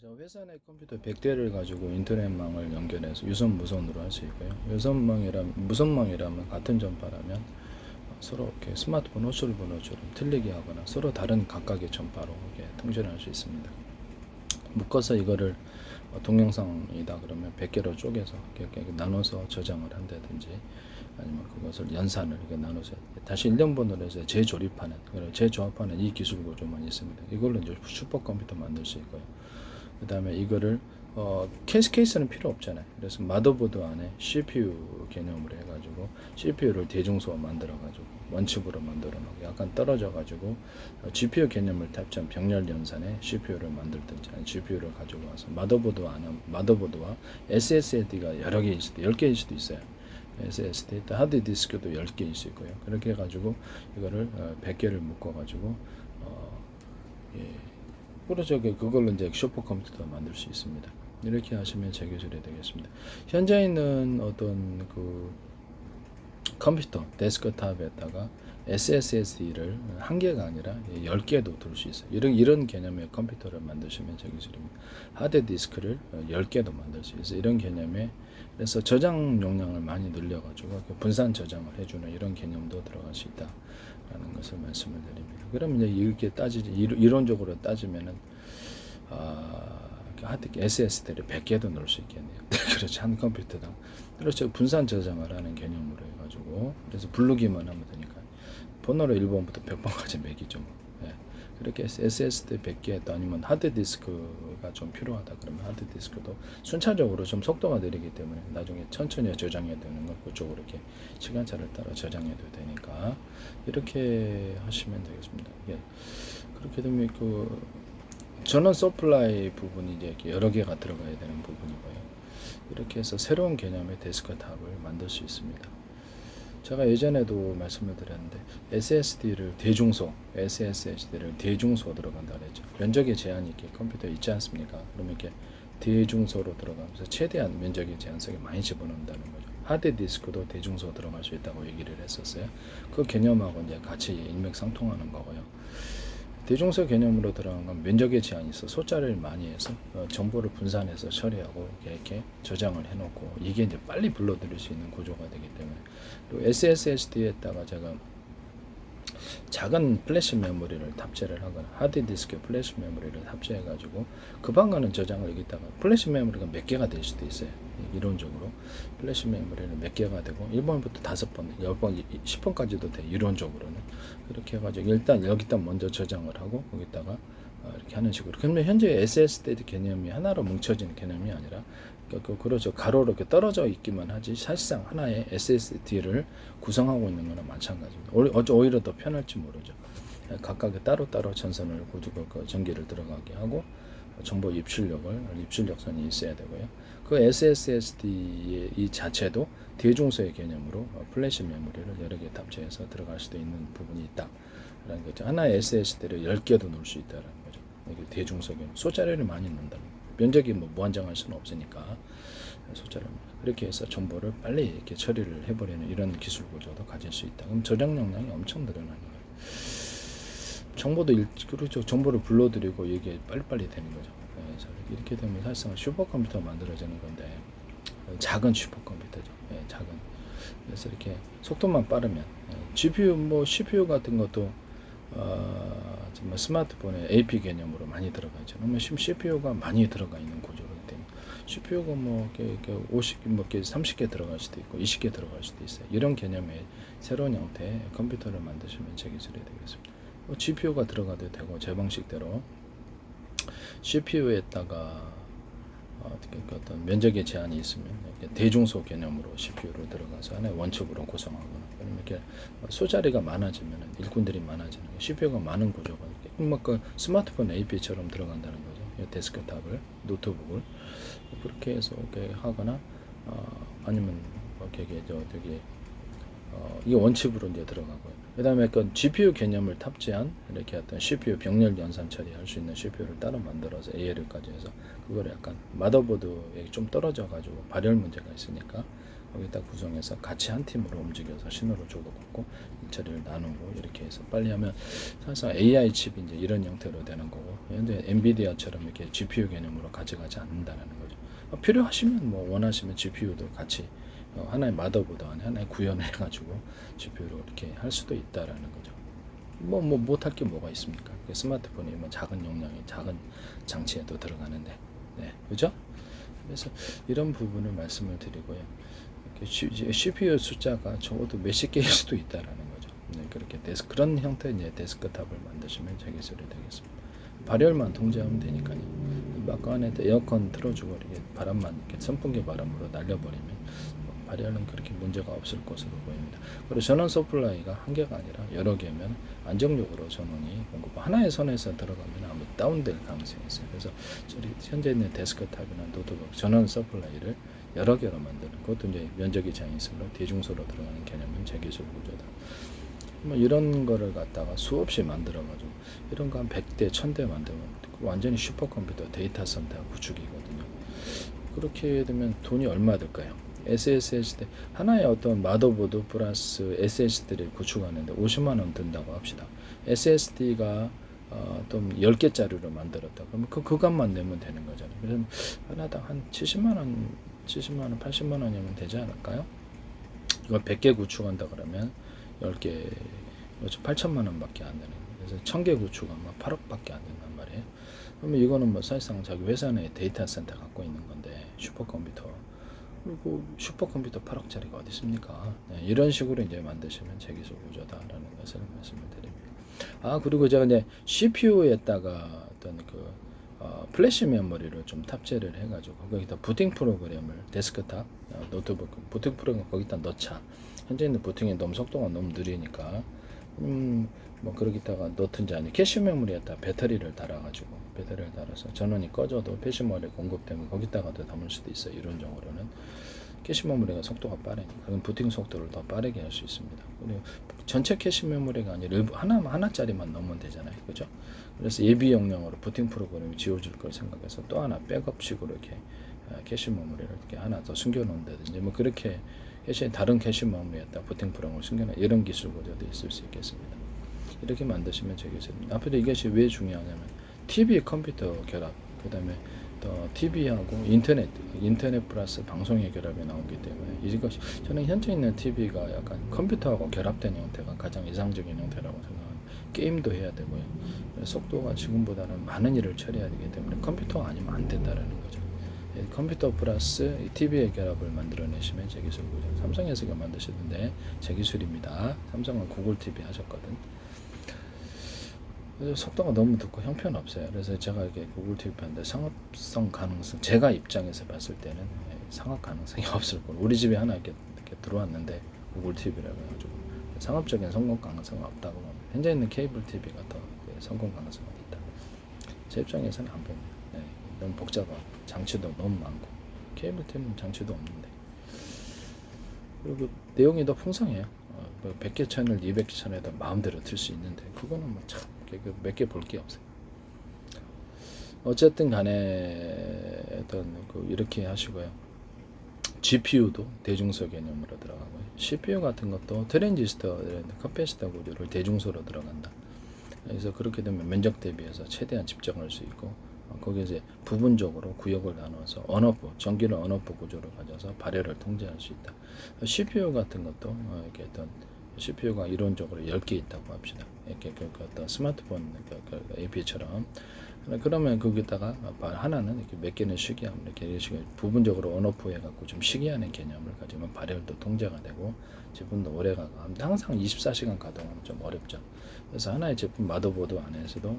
저 회사 내 컴퓨터 100대를 가지고 인터넷망을 연결해서 유선 무선으로 할 수 있고요. 무선망이라면 같은 전파라면 서로 이렇게 스마트폰 호출 번호처럼 틀리게 하거나 서로 다른 각각의 전파로 이렇게 통신할 수 있습니다. 묶어서 이거를 동영상이다 그러면 100개로 쪼개서 이렇게 나눠서 저장을 한다든지 아니면 그것을 연산을 이렇게 나눠서 다시 1년 번호로 해서 재조합하는 이 기술 구조만 있습니다. 이걸로 이제 슈퍼컴퓨터 만들 수 있고요. 그 다음에 이거를 케이스는 필요 없잖아요. 그래서 마더보드 안에 CPU 개념으로 해가지고 CPU를 대중소 만들어가지고 원칩으로 만들어놓고 약간 떨어져가지고 GPU 개념을 탑재한 병렬 연산에 CPU를 만들든지 아니면 GPU를 가지고 와서 마더보드와 SSD가 여러 개일 수도 10개일 수도 있어요. SSD 또 하드디스크도 10개일 수 있고요. 그렇게 해가지고 이거를 100개를 묶어가지고 예. 그렇죠. 그걸로 이제 슈퍼컴퓨터 만들 수 있습니다. 이렇게 하시면 제 기술이 되겠습니다. 현재 있는 어떤 그 컴퓨터 데스크탑에다가 SSD를 한 개가 아니라 10개도 둘 수 있어요. 이런 개념의 컴퓨터를 만드시면 제 기술입니다. 하드디스크를 10개도 만들 수 있어요. 이런 개념에 그래서 저장 용량을 많이 늘려가지고 분산 저장을 해주는 이런 개념도 들어갈 수 있다라는 것을 말씀을 드립니다. 그러면 이제 이렇게 이론적으로 따지면은 SSD를 100개도 넣을 수 있겠네요. 그렇죠. 한 컴퓨터당. 그렇죠. 분산 저장을 하는 개념으로 해가지고 그래서 부르기만 하면 되니까 번호를 1번부터 100번까지 매기죠. 예. 그렇게 해서 SSD 100개 아니면 하드디스크가 좀 필요하다 그러면 하드디스크도 순차적으로 좀 속도가 느리기 때문에 나중에 천천히 저장해야 되는 건 그쪽으로 이렇게 시간차를 따라 저장해도 되니까 이렇게 하시면 되겠습니다. 예. 그렇게 되면 전원 서플라이 부분이 이제 여러 개가 들어가야 되는 부분이고요. 이렇게 해서 새로운 개념의 데스크탑을 만들 수 있습니다. 제가 예전에도 말씀을 드렸는데 SSD를 대중소 들어간다 그랬죠. 면적의 제한이 이렇게 컴퓨터에 있지 않습니까? 그러면 이렇게 대중소로 들어가면서 최대한 면적의 제한성이 많이 집어넣는다는 거죠. 하드디스크도 대중소 들어갈 수 있다고 얘기를 했었어요. 그 개념하고 이제 같이 일맥상통하는 거고요. 대중소 개념으로 들어간 건 면적의 제한이 있어 숫자를 많이 해서 정보를 분산해서 처리하고 이렇게 저장을 해놓고 이게 이제 빨리 불러들일 수 있는 구조가 되기 때문에 그리고 SSD에다가 제가 작은 플래시 메모리를 탑재를 하거나 하드디스크에 플래시 메모리를 탑재해가지고 급한 거는 저장을 여기다가 플래시 메모리가 몇 개가 될 수도 있어요. 이론적으로 플래시 메모리는 몇 개가 되고 1번부터 5번, 10번, 10번까지도 돼. 이론적으로는 그렇게 해가지고 일단 여기다 먼저 저장을 하고 거기다가 이렇게 하는 식으로. 그러면 현재 SSD 개념이 하나로 뭉쳐지는 개념이 아니라 그렇죠. 가로로 이렇게 떨어져 있기만 하지 사실상 하나의 SSD를 구성하고 있는 거나 마찬가지입니다. 오히려 더 편할지 모르죠. 각각의 따로따로 전선을 전기를 들어가게 하고 정보 입출력선이 있어야 되고요. 그 SSD의 이 자체도 대중소의 개념으로 플래시 메모리를 여러 개 탑재해서 들어갈 수도 있는 부분이 있다라는 거죠. 하나의 SSD를 10개도 넣을 수 있다는 거죠. 이게 대중소 개념. 숫자를 많이 넣는다는 거죠. 면적이 무한정할 수는 없으니까 숫자를 그렇게 해서 정보를 빨리 이렇게 처리를 해버리는 이런 기술 구조도 가질 수 있다. 그럼 저장 용량이 엄청 늘어나는 거예요. 그렇죠. 정보를 불러들이고 이게 빨리빨리 되는 거죠. 그래서 이렇게 되면 사실상 슈퍼컴퓨터가 만들어지는 건데 작은 슈퍼컴퓨터죠. 작은. 그래서 이렇게 속도만 빠르면 CPU 같은 것도 정말 스마트폰에 AP 개념으로 많이 들어가죠. 그러면 CPU가 많이 들어가 있는 구조로 되면 CPU가 이렇게 50개, 30개 들어갈 수도 있고 20개 들어갈 수도 있어요. 이런 개념의 새로운 형태의 컴퓨터를 만드시면 제 기술이 되겠습니다. GPU가 들어가도 되고 제 방식대로 CPU에다가 어떤 면적의 제한이 있으면 이렇게 대중소 개념으로 CPU를 들어가서 안에 원첩으로 구성하거나 그러면 이렇게 소자리가 많아지면 일꾼들이 많아지는 CPU가 많은 구조가 그 스마트폰 AP처럼 들어간다는 거죠. 데스크탑을 노트북을 그렇게 해서 이렇게 하거나 아니면 되게 이게 원칩으로 이제 들어가고요. 그다음에 그 GPU 개념을 탑재한 이렇게 어떤 CPU 병렬 연산 처리할 수 있는 CPU를 따로 만들어서 ALU까지 해서 그걸 약간 마더보드에 좀 떨어져 가지고 발열 문제가 있으니까 거기다 구성해서 같이 한 팀으로 움직여서 신호를 주고받고 처리를 나누고 이렇게 해서 빨리 하면 사실상 AI 칩이 이제 이런 형태로 되는 거고 현재 엔비디아처럼 이렇게 GPU 개념으로 가져가지 않는다는 거죠. 필요하시면 뭐 원하시면 GPU도 같이 하나의 마더보드 안에 하나의 구현을 해가지고 GPU로 이렇게 할 수도 있다라는 거죠. 뭐 못할 게 뭐가 있습니까? 스마트폰이 뭐 작은 용량이 작은 장치에도 들어가는데, 네, 그죠? 그래서 이런 부분을 말씀을 드리고요. CPU 숫자가 적어도 몇십 개일 수도 있다라는 거죠. 네, 그렇게 그런 형태의 이제 데스크탑을 만드시면 제 기술이 되겠습니다. 발열만 통제하면 되니까요. 아까 안에 에어컨 틀어주고 이렇게 바람만 이렇게 선풍기 바람으로 날려버리면 발열은 그렇게 문제가 없을 것으로 보입니다. 그리고 전원 서플라이가 한 개가 아니라 여러 개면 안정적으로 전원이 공급 하나의 선에서 들어가면 아무 다운될 가능성이 있어요. 그래서 현재 있는 데스크탑이나 노트북 전원 서플라이를 여러 개로 만드는 그것도 이제 면적이 제한이 있으므로 대중소로 들어가는 개념은 재기술 구조다. 뭐 이런 거를 갖다가 수없이 만들어가지고 이런 거 한 100대, 1000대 만들면 완전히 슈퍼컴퓨터 데이터 센터 구축이거든요. 그렇게 되면 돈이 얼마 들까요? SSD 하나의 어떤 마더보드 플러스 SSD를 구축하는데 50만 원 든다고 합시다. SSD가 좀 10개짜리로 만들었다. 그러면 그 값만 내면 되는 거잖아요. 그래서 하나당 한 70만 원, 80만 원이면 되지 않을까요? 이걸 100개 구축한다 그러면 10개 8천만 원밖에 안 되는 거예요. 그래서 1000개 구축하면 8억밖에 안 된단 말이에요. 그러면 이거는 뭐 사실상 자기 회사 내 데이터 센터 갖고 있는 건데 슈퍼컴퓨터 그리고 슈퍼컴퓨터 8억짜리가 어디 있습니까? 네, 이런 식으로 이제 만드시면 재기술 구조다라는 것을 말씀을 드립니다. 그리고 제가 이제 CPU에다가 어떤 플래시 메모리를 좀 탑재를 해가지고 거기다 부팅 프로그램을 데스크탑 노트북 부팅 프로그램 거기다 넣자. 현재 있는 부팅이 너무 속도가 너무 느리니까 뭐 그러기다가 넣든지 아니 캐시 메모리에다 배터리를 달아서 전원이 꺼져도 캐시 메모리 공급되면 거기다가도 담을 수도 있어요. 이론적으로는 캐시 메모리가 속도가 빠르니까 그럼 부팅 속도를 더 빠르게 할 수 있습니다. 그리고 전체 캐시 메모리가 아니라 일부 하나짜리만 넣으면 되잖아요, 그죠? 그래서 예비 용량으로 부팅 프로그램이 지워질 걸 생각해서 또 하나 백업식으로 이렇게 캐시 메모리를 이렇게 하나 더 숨겨놓는다든지 뭐 그렇게 다른 캐시 메모리에다 부팅 프로그램을 숨겨놓는 이런 기술 구조도 있을 수 있겠습니다. 이렇게 만드시면 되겠습니다. 앞으로 이것이 왜 중요하냐면 TV 컴퓨터 결합, 그 다음에 또 TV하고 인터넷 플러스 방송의 결합이 나오기 때문에 이것이 저는 현재 있는 TV가 약간 컴퓨터하고 결합된 형태가 가장 이상적인 형태라고 생각합니다. 게임도 해야 되고요. 속도가 지금보다는 많은 일을 처리해야 되기 때문에 컴퓨터가 아니면 안 된다는 거죠. 컴퓨터 플러스 TV의 결합을 만들어내시면 제 기술이죠. 삼성에서 만드시던데 제 기술입니다. 삼성은 구글 TV 하셨거든. 속도가 너무 늦고 형편없어요. 그래서 제가 이게 구글 TV 하는데 상업성 가능성 제가 입장에서 봤을 때는 상업 가능성이 없을 거고 우리 집에 하나 이렇게 들어왔는데 구글 TV라고 해가지고 상업적인 성공 가능성은 없다고 봅니다. 현재 있는 케이블 TV가 더 성공 가능성이 있다. 제 입장에서는 안 봅니다. 너무 복잡하고 장치도 너무 많고 케이블 TV는 장치도 없는데 그리고 내용이 더 풍성해요. 100개 채널, 200개 채널에도 마음대로 틀 수 있는데 그거는 뭐 참 몇 개 볼 게 없어요. 어쨌든 간에 어떤 이렇게 하시고요. GPU도 대중소 개념으로 들어가고요. CPU 같은 것도 트랜지스터, 커패시터 구조를 대중소로 들어간다. 그래서 그렇게 되면 면적 대비해서 최대한 집중할 수 있고 거기에 이제 부분적으로 구역을 나눠서 언오프, 전기를 언오프 구조를 가져서 발열을 통제할 수 있다. CPU 같은 것도 이렇게 어떤 CPU가 이론적으로 10개 있다고 합시다. 이렇게 어떤 스마트폰 AP처럼 그러면 거기다가 하나는 이렇게 몇 개는 시기하면 이렇게 부분적으로 언오프 해갖고 좀 시기하는 개념을 가지면 발열도 통제가 되고 제품도 오래 가고 항상 24시간 가동하면 좀 어렵죠. 그래서 하나의 제품 마더보드 안에서도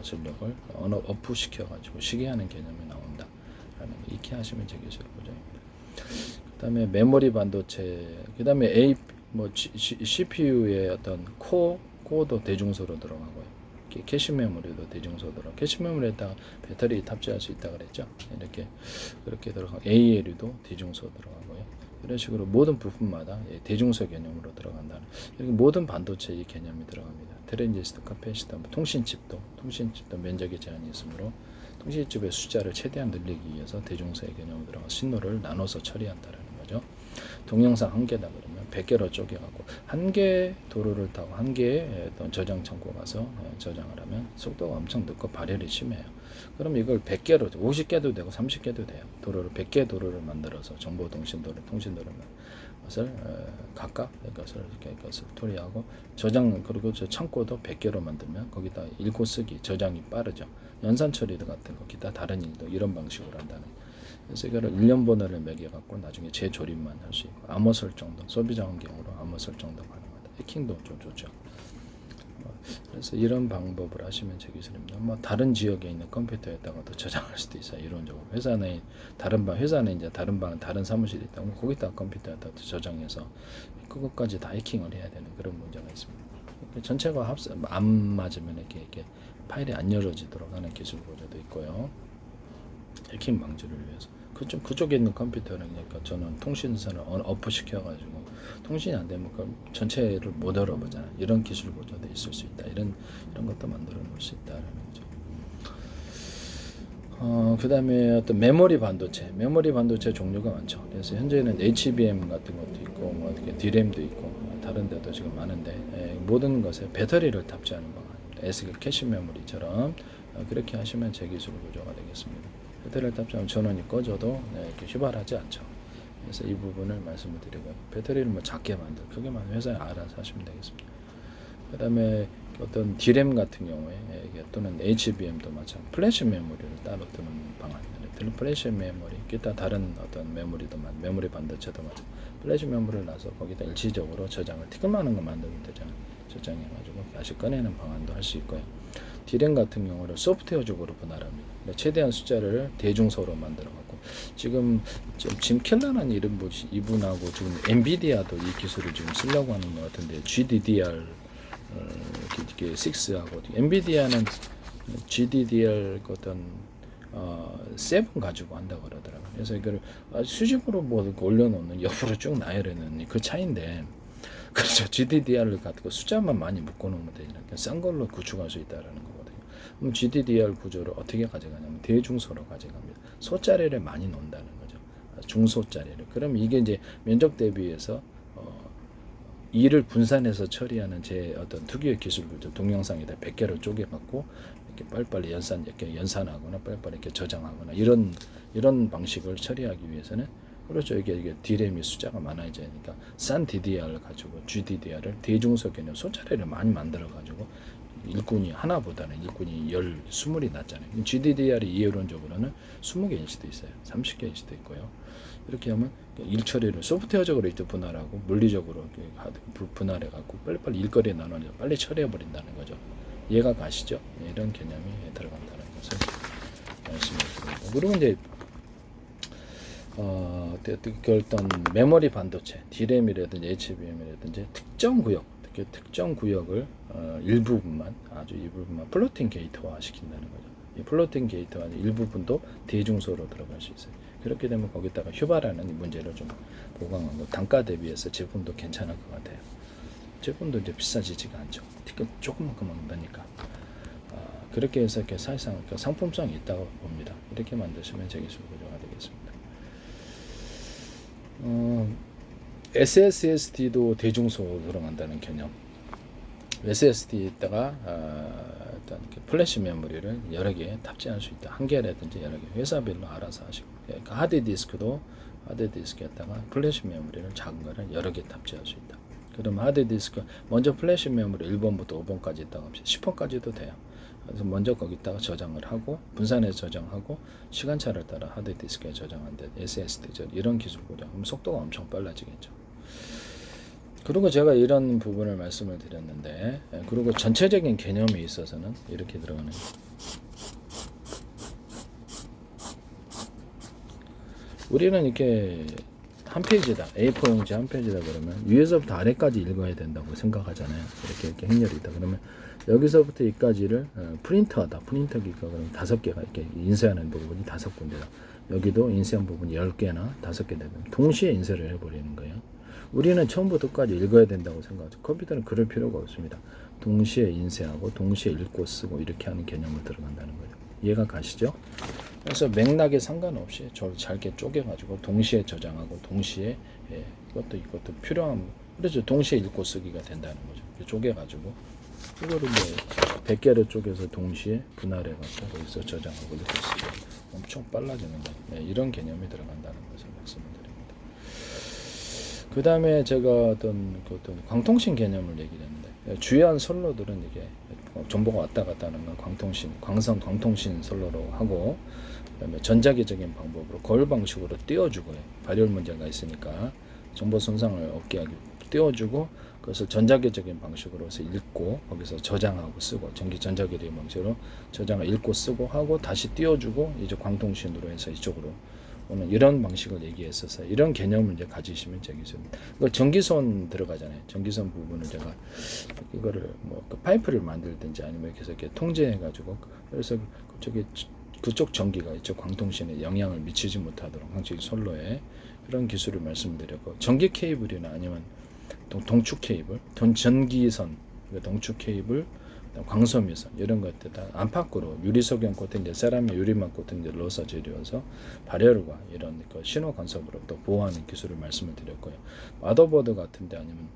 전력을 언오프 시켜가지고 시기하는 개념이 나온다. 이렇게 하시면 되겠어요. 그 다음에 메모리 반도체, 그 다음에 CPU의 어떤 코어도 대중소로 들어가고요. 캐시 메모리도 대중소로 들어가고 캐시 메모리에다가 배터리 탑재할 수 있다 그랬죠. 그렇게 들어가고 ALU도 대중소 들어가고요. 이런 식으로 모든 부품마다 대중소 개념으로 들어간다는, 이렇게 모든 반도체 이 개념이 들어갑니다. 트랜지스터, 카패시터, 통신칩도 면적의 제한이 있으므로 통신칩의 숫자를 최대한 늘리기 위해서 대중소의 개념으로 들어가 신호를 나눠서 처리한다는 거죠. 동영상 한 개다 그러면 100개로 쪼개갖고 한 개 도로를 타고 한 개의 어떤 저장 창고 가서 저장을 하면 속도가 엄청 늦고 발열이 심해요. 그럼 이걸 100개로 50개도 되고 30개도 돼요. 도로를 100개 도로를 만들어서 정보통신도로 통신도로를 것을 각각 이것을 토리하고 저장, 그리고 저 창고도 100개로 만들면 거기다 읽고 쓰기 저장이 빠르죠. 연산 처리 같은 거 기타 다른 일도 이런 방식으로 한다는. 그래서 이거를 1년 번호를 매겨갖고 나중에 재조립만 할 수 있고 암호 설정도 소비자 환경으로 암호 설정도 가능하다. 해킹도 좀 좋죠. 그래서 이런 방법을 하시면 제 기술입니다. 뭐 다른 지역에 있는 컴퓨터에다가도 저장할 수도 있어요. 이론적으로 회사는 이제 다른 방 다른 사무실이 있다고 거기다 컴퓨터에다 저장해서 그것까지 다 해킹을 해야 되는 그런 문제가 있습니다. 전체가 안 맞으면 이렇게 파일이 안 열어지도록 하는 기술 보조도 있고요. 해킹 방지를 위해서. 그쪽에 있는 컴퓨터는 그러니까 저는 통신선을 어프 시켜가지고 통신이 안 되면 그 전체를 못 열어보잖아요. 이런 기술 보조도 있을 수 있다. 이런 것도 만들어 놓을 수 있다라는 거죠. 그 다음에 어떤 메모리 반도체 종류가 많죠. 그래서 현재는 HBM 같은 것도 있고, 뭐 어떻게 D램도 있고, 다른 데도 지금 많은데, 모든 것에 배터리를 탑재하는 방안입니다. SD 캐시 메모리처럼 그렇게 하시면 제 기술 보조가 되겠습니다. 배터리를 탑재하면 전원이 꺼져도 이렇게 휘발하지 않죠. 그래서 이 부분을 말씀을 드리고요. 배터리를 뭐 작게 크게 회사에 알아서 하시면 되겠습니다. 그 다음에 어떤 D램 같은 경우에 또는 HBM도 마찬가지 플래시 메모리를 따로 두는 방안입니다. 플래시 메모리, 기타 다른 어떤 메모리 반도체도 마찬가지 플래시 메모리를 놔서 거기다 일시적으로 저장을 티끌만한 거 만들면 되잖아요. 저장해가지고 다시 꺼내는 방안도 할 수 있고요. D램 같은 경우는 소프트웨어적으로 분할합니다. 최대한 숫자를 대중소로 만들어갖고 지금 짐 켈러라는 이분하고 지금 엔비디아도 이 기술을 지금 쓰려고 하는 것 같은데 GDDR 6하고 엔비디아는 GDDR 어떤 7 가지고 한다고 그러더라고요. 그래서 이걸 수직으로 뭐 올려놓는 옆으로 쭉 나열해놓는 그 차이인데. 그렇죠. GDDR을 갖고 숫자만 많이 묶어놓으면 되니까 싼 걸로 구축할 수 있다라는 거거든요. 그럼 GDDR 구조를 어떻게 가져가냐면 대중소로 가져갑니다. 소자리를 많이 넣는다는 거죠. 중소자리를. 그럼 이게 이제 면적 대비해서 일을 분산해서 처리하는 제 어떤 특유의 기술 구조, 동영상에다 100개를 쪼개갖고 이렇게 빨리빨리 연산하거나 빨리빨리 이렇게 저장하거나 이런 방식을 처리하기 위해서는 그렇죠. 이게 D램이 숫자가 많아져야 하니까 싼 DDR을 가지고 GDDR을 대중소 개념 소자리를 많이 만들어 가지고 일꾼이 하나보다는 일꾼이 20이 낫잖아요. GDDR이 이론적으로는 20개일 수도 있어요. 30개일 수도 있고요. 이렇게 하면 일 처리를 소프트웨어적으로 이렇게 분할하고 물리적으로 분할해 갖고 빨리빨리 일거리에 나눠서 빨리 처리해 버린다는 거죠. 이해가 가시죠? 이런 개념이 들어간다는 것을 말씀을 드립니다. 그리고 이제 어떤 메모리 반도체, D램이라든지 HBM이라든지 특정 구역을 일부분만 플로팅 게이트화 시킨다는 거죠. 이 플로팅 게이트화 일부분도 대중소로 들어갈 수 있어요. 그렇게 되면 거기다가 휴발하는 문제를 좀 보강하고 단가 대비해서 제품도 괜찮을 것 같아요. 제품도 이제 비싸지지가 않죠. 조금만큼 한다니까. 그렇게 해서 이렇게 사실상 상품성이 있다고 봅니다. 이렇게 만드시면 제 기술 구조가 되겠습니다. SSD도 대중소로 들어간다는 개념. SSD에다가 일단 플래시 메모리를 여러 개 탑재할 수 있다. 한 개라든지 여러 개 회사별로 알아서 하시고, 그러니까 하드디스크에다가 플래시 메모리를 작은 거를 여러 개 탑재할 수 있다. 그럼 하드디스크 먼저 플래시 메모리 1번부터 5번까지 있다고 합시다. 10번까지도 돼요. 그래서 먼저 거기다가 저장을 하고 분산해서 저장하고 시간차를 따라 하드디스크에 저장한데 SSD 이런 기술 구조. 그럼 속도가 엄청 빨라지겠죠. 그리고 제가 이런 부분을 말씀을 드렸는데, 그리고 전체적인 개념에 있어서는 이렇게 들어가는 우리는 이렇게 한 페이지다, A4 용지 한 페이지다 그러면 위에서부터 아래까지 읽어야 된다고 생각하잖아요. 이렇게 행렬이 있다 그러면 여기서부터 여기까지를 프린터기가 그러면 5개가 이렇게 인쇄하는 부분이 5군데다. 여기도 인쇄한 부분이 10개나 5개 되면 동시에 인쇄를 해버리는 거예요. 우리는 처음부터 끝까지 읽어야 된다고 생각하죠. 컴퓨터는 그럴 필요가 없습니다. 동시에 인쇄하고 동시에 읽고 쓰고 이렇게 하는 개념을 들어간다는 거죠. 이해가 가시죠? 그래서 맥락에 상관없이 저를 잘게 쪼개가지고 동시에 저장하고 동시에 이것도 필요한, 그래서 동시에 읽고 쓰기가 된다는 거죠. 쪼개가지고 이거를 100개를 쪼개서 동시에 분할해갖고 거기서 저장하고 읽고 쓰고 엄청 빨라지는 거. 이런 개념이 들어간다는 것을 말씀을 드립니다. 그 다음에 제가 어떤 광통신 개념을 얘기를 했는데, 주요한 선로들은 이게 정보가 왔다 갔다 하는 건 광선 광통신 선로로 하고, 그다음에 전자기적인 방법으로 거울 방식으로 띄워주고 해요. 발열 문제가 있으니까 정보 손상을 없게 하기 띄워주고, 그것을 전자기적인 방식으로 해서 읽고 거기서 저장하고 쓰고, 전자기적인 방식으로 저장을 읽고 쓰고 하고 다시 띄워주고 이제 광통신으로 해서 이쪽으로 오는 이런 방식을 얘기했어서 이런 개념을 이제 가지시면 되겠습니다. 이거 전기선 들어가잖아요. 전기선 부분을 제가 이거를 파이프를 만들든지 아니면 이렇게 통제해가지고, 그래서 그쪽 전기가 이쪽 광통신에 영향을 미치지 못하도록 항상 선로에 그런 기술을 말씀드렸고, 전기 케이블이나 아니면 동축 케이블, 전기선, 동축 케이블, 광섬유선 이런 것들 다 안팎으로 유리석연 코팅제, 세라믹 유리막 코팅제를 넣어서 재료해서 발열과 이런 신호 간섭으로부터 보호하는 기술을 말씀을 드렸고요. 마더보드 같은데 아니면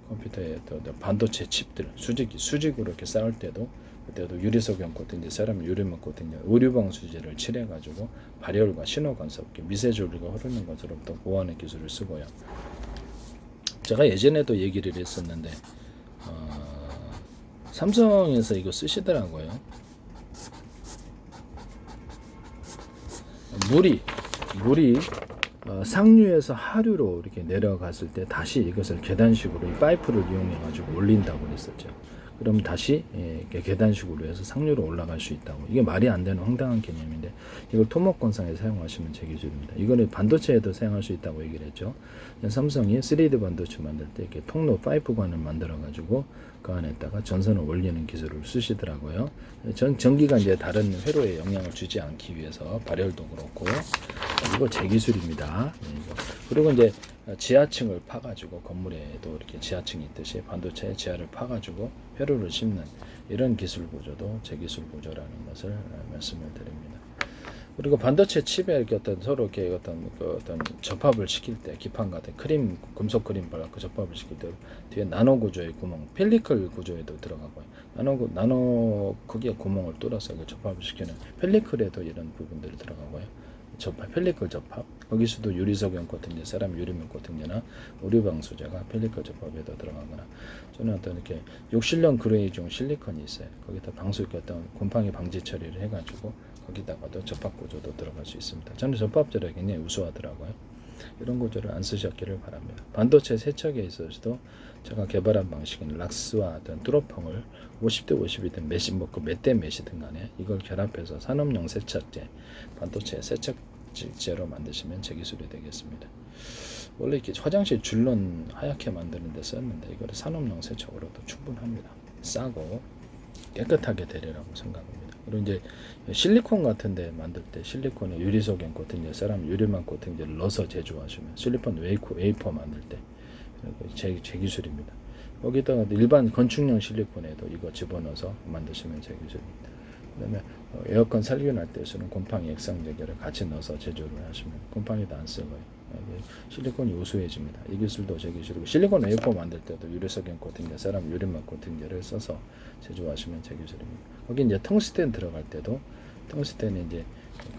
컴퓨터에 반도체 칩들 수직으로 이렇게 쌓을 때도 그때도 유리석연 코팅제, 세라믹 유리막 코팅제, 의류방수제를 칠해가지고 발열과 신호 간섭, 미세 전류가 흐르는 것으로부터 보호하는 기술을 쓰고요. 제가 예전에도 얘기를 했었는데 삼성에서 이거 쓰시더라고요. 물이 상류에서 하류로 이렇게 내려갔을 때 다시 이것을 계단식으로 이 파이프를 이용해 가지고 올린다고 그랬었죠. 그럼 다시 계단식으로 해서 상류로 올라갈 수 있다고. 이게 말이 안 되는 황당한 개념인데 이걸 토목건상에 사용하시면 제 기술입니다. 이거는 반도체에도 사용할 수 있다고 얘기를 했죠. 삼성이 3D 반도체 만들 때 이렇게 통로 파이프관을 만들어 가지고 그 안에다가 전선을 올리는 기술을 쓰시더라고요. 전기가 이제 다른 회로에 영향을 주지 않기 위해서 발열도 그렇고, 이거 제 기술입니다. 그리고 이제 지하층을 파가지고 건물에도 이렇게 지하층이 있듯이 반도체의 지하를 파가지고 회로를 심는 이런 기술 구조도 제 기술 구조라는 것을 말씀을 드립니다. 그리고 반도체 칩에 이렇게 서로 이렇게 어떤 접합을 시킬 때 기판 같은 금속 크림 발라서 접합을 시킬 때 뒤에 나노 구조의 구멍, 펠리클 구조에도 들어가고요. 나노 크기의 구멍을 뚫어서 접합을 시키는 펠리클에도 이런 부분들이 들어가고요. 펠리클 접합, 거기서도 유리석연 코팅제, 세라믹 유리면 코팅제나 의류방수제가 펠리클 접합에도 들어가거나, 저는 어떤 이렇게 욕실형 그레이 중 실리콘이 있어요. 거기다 어떤 곰팡이 방지 처리를 해가지고 거기다가도 접합 구조도 들어갈 수 있습니다. 저는 접합제를 굉장히 우수하더라고요. 이런 구조를 안 쓰셨기를 바랍니다. 반도체 세척에 있어서도 제가 개발한 방식은 락스와 어떤 뚜러펑을 50대 50이든 몇 대 몇이든 간에 이걸 결합해서 산업용 세척제, 반도체 세척제로 만드시면 제 기술이 되겠습니다. 원래 이렇게 화장실 줄눈 하얗게 만드는 데 썼는데 이거를 산업용 세척으로도 충분합니다. 싸고 깨끗하게 되리라고 생각합니다. 그리고 이제 실리콘 같은데 만들 때 실리콘에 유리석연 코팅제, 세라믹 유리막 코팅제를 넣어서 제조하시면 실리콘 웨이퍼 만들 때 제 기술입니다. 거기다가 일반 건축용 실리콘에도 이거 집어넣어서 만드시면 제 기술입니다. 그다음에 에어컨 살균할 때 쓰는 곰팡이 액상제결을 같이 넣어서 제조를 하시면 곰팡이도 안 쓰고요. 실리콘이 우수해집니다. 이 기술도 제 기술이고, 실리콘 웨이퍼 만들 때도 유리석연 코팅제, 세라믹 유리막 코팅제를 써서 제조하시면 제 기술입니다. 거기 이제 텅스텐 들어갈 때도 텅스텐이 이제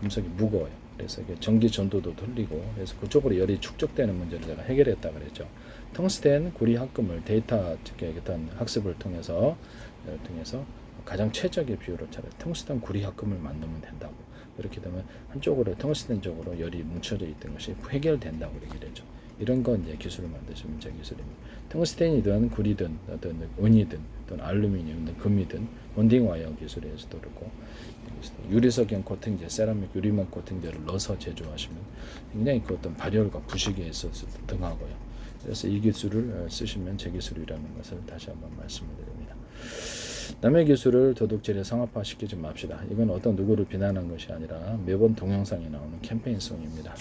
금속이 무거워요. 그래서 이게 전기 전도도 돌리고, 그래서 그쪽으로 열이 축적되는 문제를 제가 해결했다 그랬죠. 텅스텐 구리 합금을 데이터 어떤 학습을 통해서 가장 최적의 비율로 텅스텐 구리 합금을 만들면 된다고. 이렇게 되면 한쪽으로 텅스텐 쪽으로 열이 뭉쳐져 있던 것이 해결된다고 얘기를 했죠. 이런 건 이제 기술을 만드시면 제 기술입니다. 텅스텐이든 구리든 어떤 은이든 또는 알루미늄이든 금이든 본딩 와이어 기술에서도 그렇고, 유리석연 코팅제, 세라믹 유리막 코팅제를 넣어서 제조하시면 굉장히 그 어떤 발열과 부식에 있어서 등하고요. 그래서 이 기술을 쓰시면 제 기술이라는 것을 다시 한번 말씀을 드립니다. 남의 기술을 도둑질에 상업화시키지 맙시다. 이건 어떤 누구를 비난한 것이 아니라 매번 동영상에 나오는 캠페인송입니다.